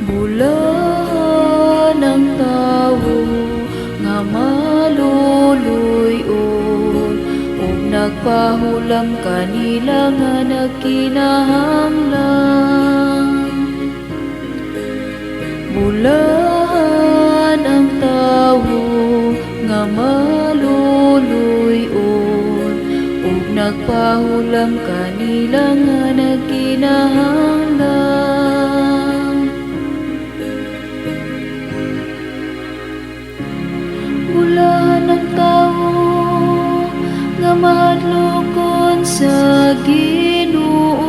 Bulahan ang tawo nga maluluyon, ug nagpahulam kanila nga nagkinahanglan. Bulahan ang tawo nga maluluyon, ug nagpahulam kanila nga nagkinahanglan. Bulahan ang tawo nga mahadlokon sa Ginoo,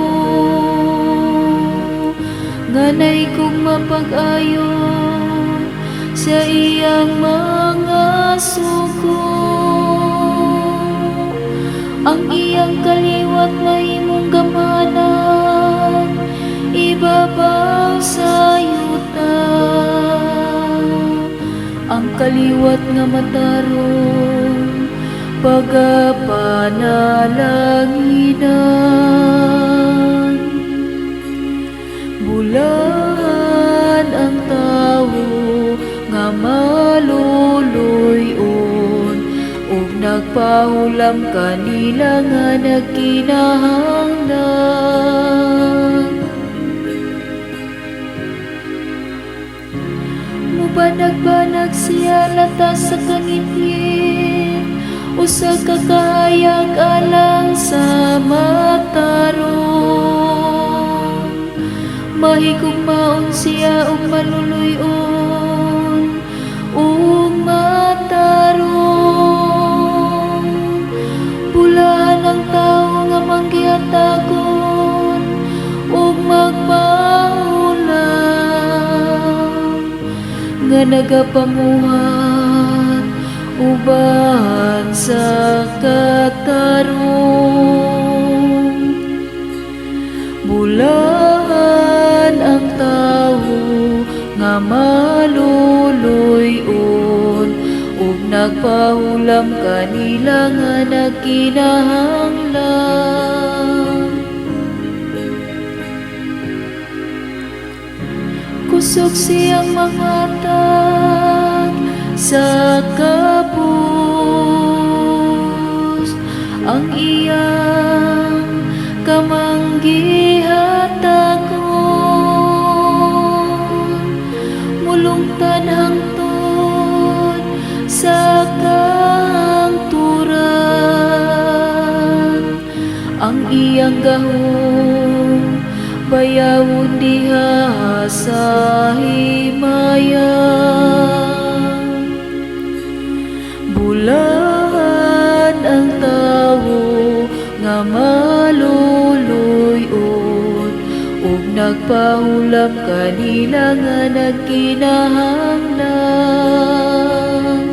nganay kung mapag-ayo sa iyang mga sugo. Ang iyang kaliwat mahimong gamanan, ibabaw sa yuta. Ang kaliwat nga matarong pagapanalaginan. Bulahan ang tawo nga maluluyon, ug nagpahulam kanila nga nagkinahanglan. Mubanag-banag siya latas sa kangit-ngit, usa ka kahayag alang sa matarong. Mahigugmaon siya ug maluluyon ug matarong. Bulahan ang tawo nga manggihatagon ug magpahulam, nga nagapamuhat uban sa katarong. Bulahan ang tawo nga maluluyon, ug nagpahulam kanila nga nagkinahanglan. Kusog siyang mangatag sa kapos, ang iyang kamanggihatagon. Mulungtan hangtod sa kangturan, ang iyang gahom bayawon diha sa himayan. Bulahan ang tawo nga maluluyon, ug nagpahulam kanila nga nagkinahanglan.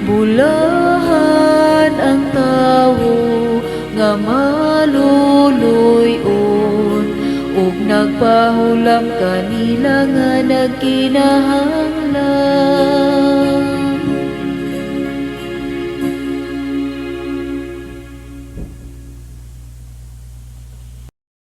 Bulahan ang tawo nga maluluyon, ug nagpahulam kanila nga nagkinahanglan.